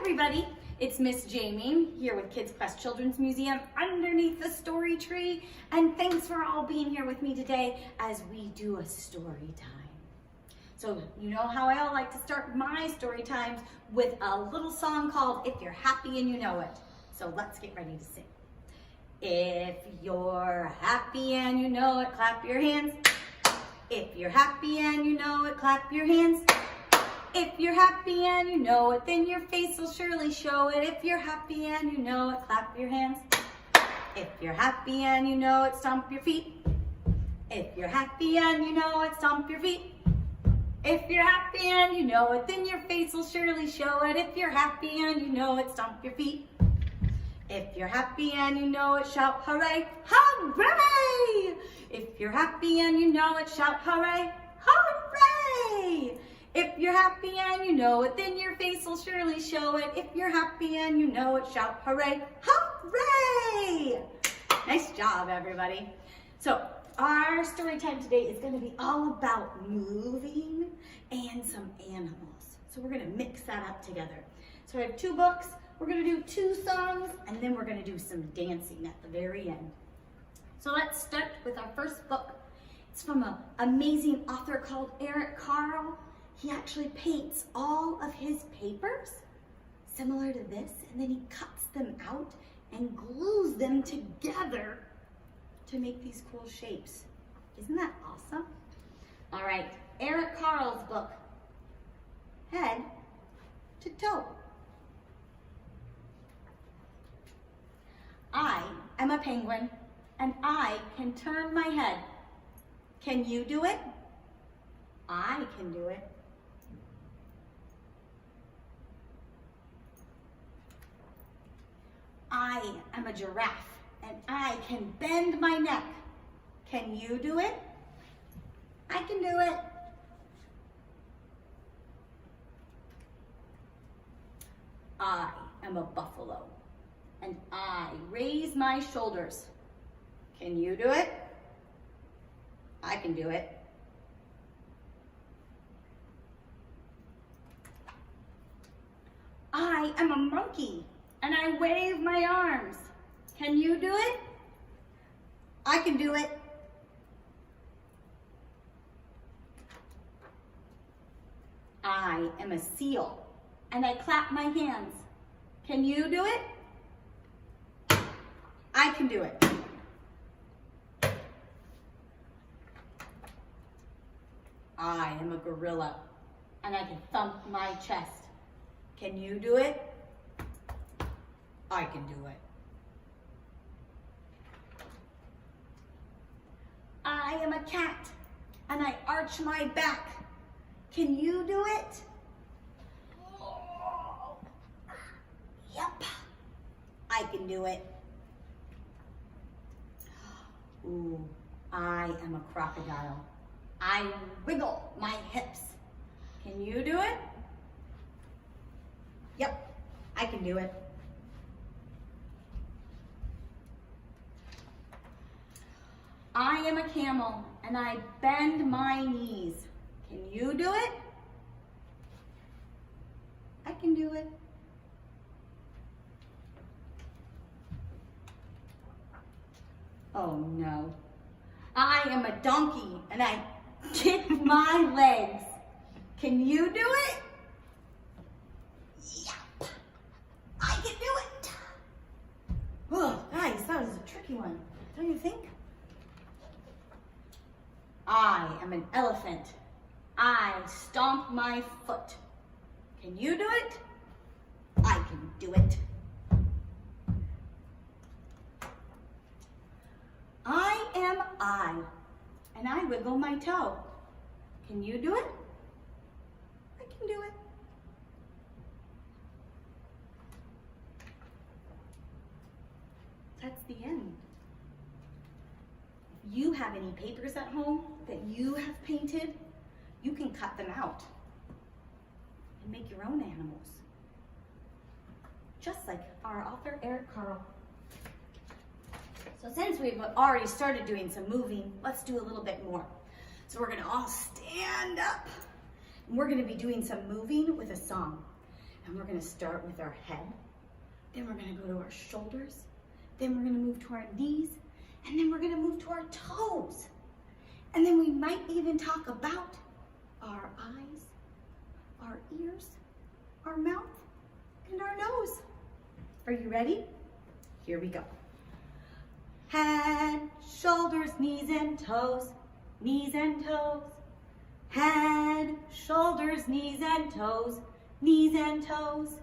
everybody, it's Miss Jamie here with Kids Quest Children's Museum underneath the story tree, and thanks for all being here with me today as we do a story time. So you know how I like to start my story times with a little song called If You're Happy and You Know It. So let's get ready to sing. If you're happy and you know it, clap your hands. If you're happy and you know it, clap your hands. If you're happy and you know it, then your face will surely show it. If you're happy and you know it, clap your hands. If you're happy and you know it, stomp your feet. If you're happy and you know it, stomp your feet. If you're happy and you know it, then your face will surely show it. If you're happy and you know it, stomp your feet. If you're happy and you know it, shout hooray, hooray! If you're happy and you know it, shout hooray, hooray! If you're happy and you know it, then your face will surely show it. If you're happy and you know it, shout hooray, hooray! Nice job, everybody. So our story time today is going to be all about moving and some animals. So we're going to mix that up together. So I have two books. We're going to do two songs, and then we're going to do some dancing at the very end. So let's start with our first book. It's from an amazing author called Eric Carle. He actually paints all of his papers similar to this, and then he cuts them out and glues them together to make these cool shapes. Isn't that awesome? All right, Eric Carle's book, Head to Toe. I am a penguin, and I can turn my head. Can you do it? I can do it. I am a giraffe, and I can bend my neck. Can you do it? I can do it. I am a buffalo, and I raise my shoulders. Can you do it? I can do it. I am a monkey, and I wave my arms. Can you do it? I can do it. I am a seal, and I clap my hands. Can you do it? I can do it. I am a gorilla, and I can thump my chest. Can you do it? I can do it. I am a cat, and I arch my back. Can you do it? Yep, I can do it. Ooh, I am a crocodile. I wiggle my hips. Can you do it? Yep, I can do it. I am a camel, and I bend my knees. Can you do it? I can do it. Oh no. I am a donkey, and I kick my legs. Can you do it? Yep, I can do it. Oh, guys, that was a tricky one, don't you think? I am an elephant. I stomp my foot. Can you do it? I can do it. I am I, and I wiggle my toe. Can you do it? I can do it. That's the end. If you have any papers at home that you have painted, you can cut them out and make your own animals. Just like our author, Eric Carle. So since we've already started doing some moving, let's do a little bit more. So we're gonna all stand up, and we're gonna be doing some moving with a song. And we're gonna start with our head. Then we're gonna go to our shoulders. Then we're gonna move to our knees. And then we're gonna move to our toes. And then we might even talk about our eyes, our ears, our mouth, and our nose. Are you ready? Here we go. Head, shoulders, knees and toes, knees and toes. Head, shoulders, knees and toes, knees and toes.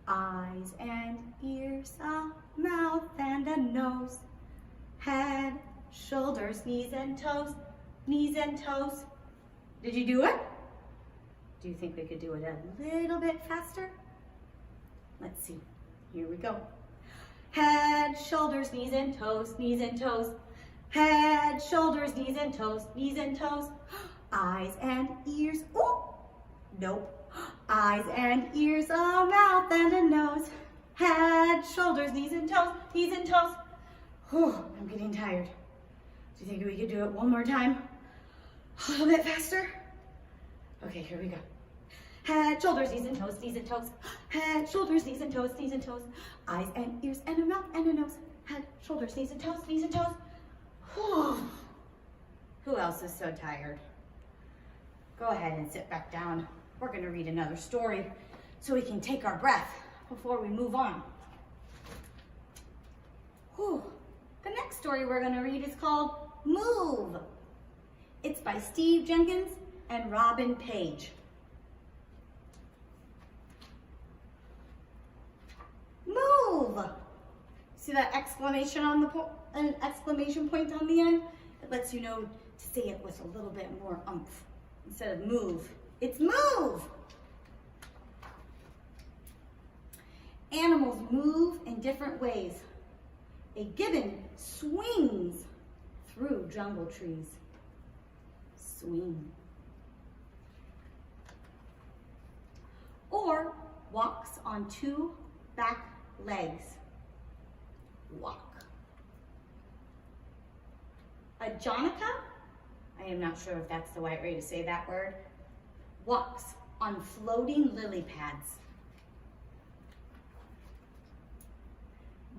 Eyes and ears, a mouth and a nose. Head, shoulders, knees and toes, knees and toes. Did you do it? Do you think we could do it a little bit faster? Let's see. Here we go. Head, shoulders, knees and toes, knees and toes. Head, shoulders, knees and toes, knees and toes. Eyes and ears, oh, nope. Eyes and ears, a mouth and a nose. Head, shoulders, knees and toes, knees and toes. Whew, I'm getting tired. Do you think we could do it one more time? A little bit faster? Okay, here we go. Head, shoulders, knees and toes, knees and toes. Head, shoulders, knees and toes, knees and toes. Eyes and ears and a mouth and a nose. Head, shoulders, knees and toes, knees and toes. Whew. Who else is so tired? Go ahead and sit back down. We're gonna read another story so we can take our breath before we move on. Whew. The next story we're gonna read is called Move. It's by Steve Jenkins and Robin Page. Move. See that exclamation on an exclamation point on the end? It lets you know to say it with a little bit more oomph. Instead of move, it's move. Animals move in different ways. A gibbon swings through jungle trees. Swing. Or walks on two back legs. Walk. A Jonica, I am not sure if that's the right way to say that word, walks on floating lily pads.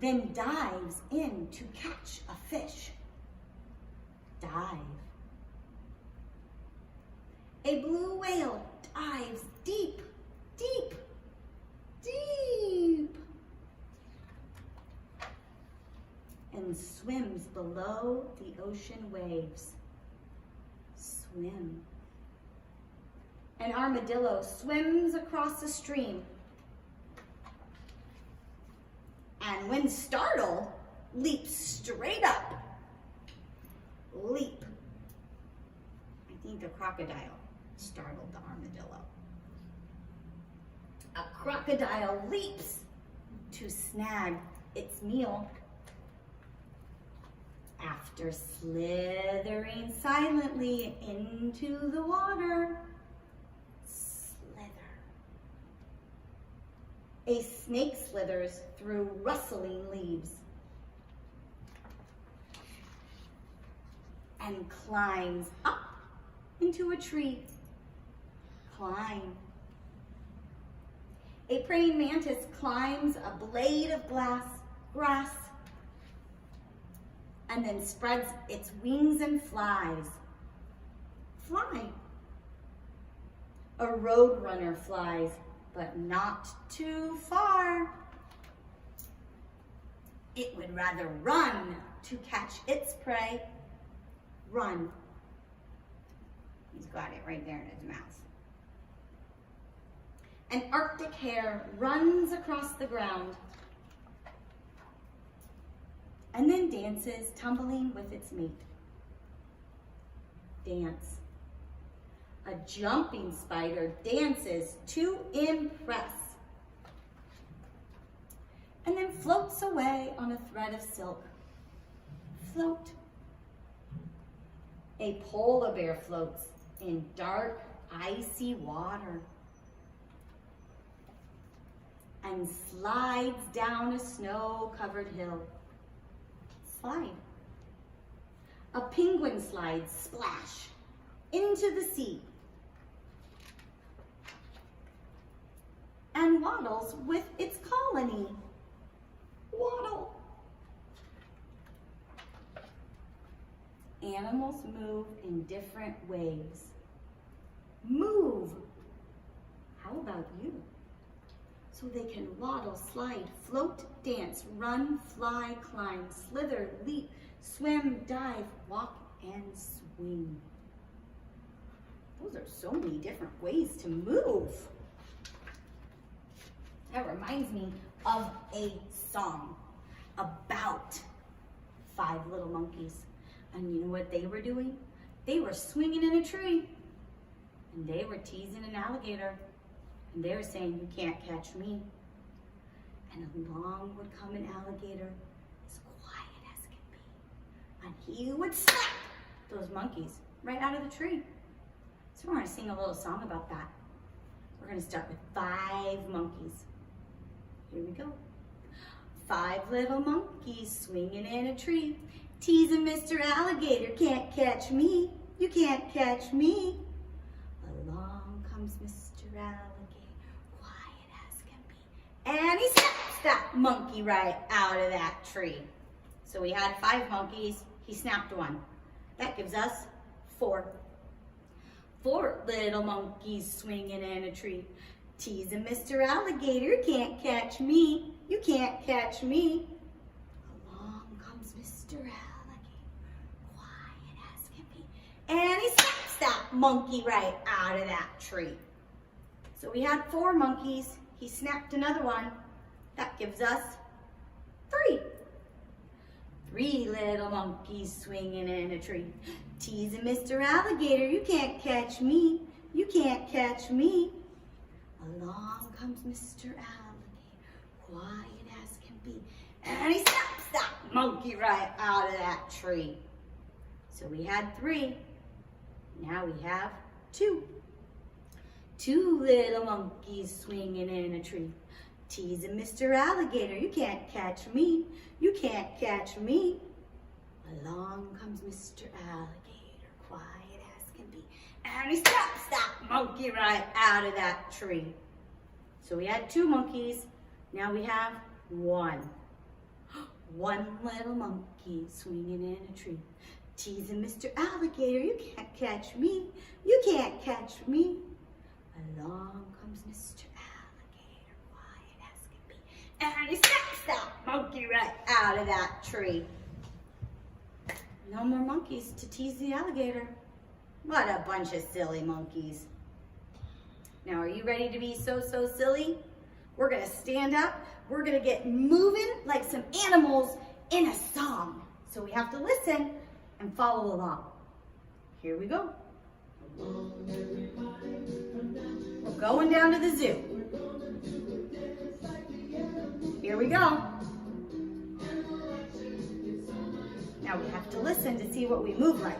Then dives in to catch a fish. Dive. A blue whale dives deep, deep, deep, and swims below the ocean waves. Swim. An armadillo swims across a stream. And when startled, leaps straight up. Leap. I think the crocodile startled the armadillo. A crocodile leaps to snag its meal. After slithering silently into the water, slither. A snake slithers through rustling leaves and climbs up into a tree. Climb. A praying mantis climbs a blade of grass and then spreads its wings and flies. Fly. A roadrunner flies, but not too far. It would rather run to catch its prey. Run. He's got it right there in his mouth. An Arctic hare runs across the ground and then dances, tumbling with its mate. Dance. A jumping spider dances to impress and then floats away on a thread of silk. Float. A polar bear floats in dark, icy water and slides down a snow-covered hill. Slide. A penguin slides, splash, into the sea. And waddles with its colony. Waddle. Animals move in different ways. Move. How about you? So they can waddle, slide, float, dance, run, fly, climb, slither, leap, swim, dive, walk, and swing. Those are so many different ways to move. That reminds me of a song about 5 little monkeys. And you know what they were doing? They were swinging in a tree. And they were teasing an alligator. And they were saying, "You can't catch me." And along would come an alligator, as quiet as can be. And he would slap those monkeys right out of the tree. So we're going to sing a little song about that. We're going to start with 5 monkeys. Here we go. 5 little monkeys swinging in a tree, teasing Mr. Alligator, "Can't catch me, you can't catch me." Along comes Mr. Alligator, quiet as can be, and he snaps that monkey right out of that tree. So we had 5 monkeys, he snapped one. That gives us 4. 4 little monkeys swinging in a tree, teasing Mr. Alligator, "Can't catch me, you can't catch me." Along comes Mr. Alligator, quiet as can be, and he snaps that monkey right out of that tree. So we had 4 monkeys, he snapped another one. That gives us 3. 3 little monkeys swinging in a tree, teasing Mr. Alligator, "You can't catch me, you can't catch me." Along comes Mr. Alligator, quiet as can be, and he snaps that monkey right out of that tree. So we had 3, now we have 2. 2 little monkeys swinging in a tree, teasing Mr. Alligator, "You can't catch me, you can't catch me." Along comes Mr. Alligator, quiet as can be, and he snaps that monkey right out of that tree. So we had 2 monkeys, now we have 1. 1 little monkey swinging in a tree, teasing Mr. Alligator, "You can't catch me, you can't catch me." Along comes Mr. Alligator, quiet as can be, and he snaps that monkey right out of that tree. No more monkeys to tease the alligator. What a bunch of silly monkeys. Now, are you ready to be so silly? We're gonna stand up. We're gonna get moving like some animals in a song. So we have to listen and follow along. Here we go. We're going down to the zoo. Here we go. Now we have to listen to see what we move like.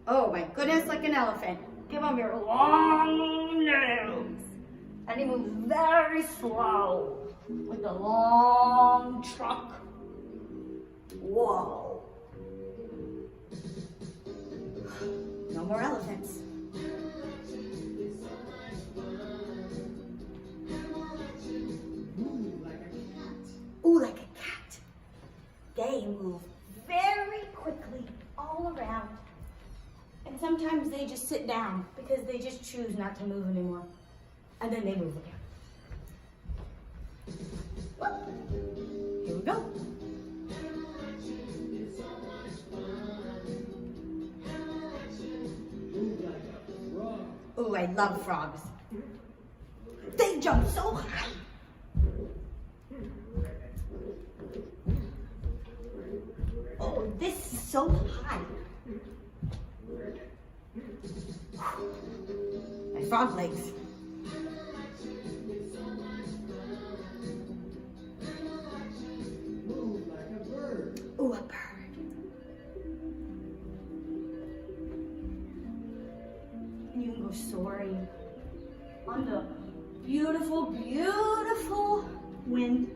Oh my goodness, like an elephant. Give him your long nose. And he moves very slow with a long trunk. Whoa. No more elephants. Ooh, like a cat. They move very quickly all around. And sometimes they just sit down because they just choose not to move anymore. And then they move again. Here we go. Ooh, I love frogs. They jump so high. Oh, this is so high. My frog legs. Ooh, a bird. And you can go soaring on the beautiful, beautiful wind.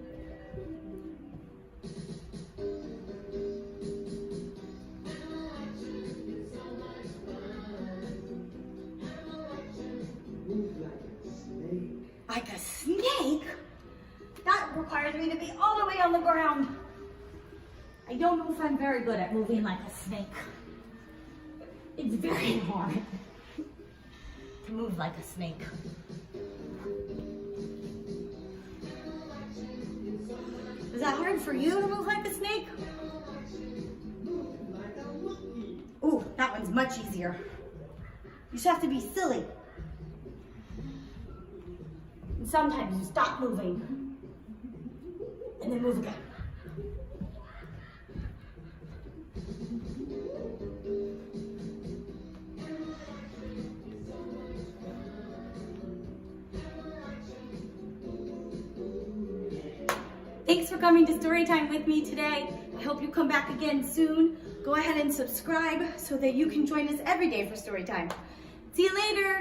like a snake? That requires me to be all the way on the ground. I don't know if I'm very good at moving like a snake. It's very hard to move like a snake. Is that hard for you to move like a snake? Ooh, that one's much easier. You just have to be silly. And sometimes you stop moving and then move again. Thanks for coming to Storytime with me today. I hope you come back again soon. Go ahead and subscribe so that you can join us every day for Storytime. See you later.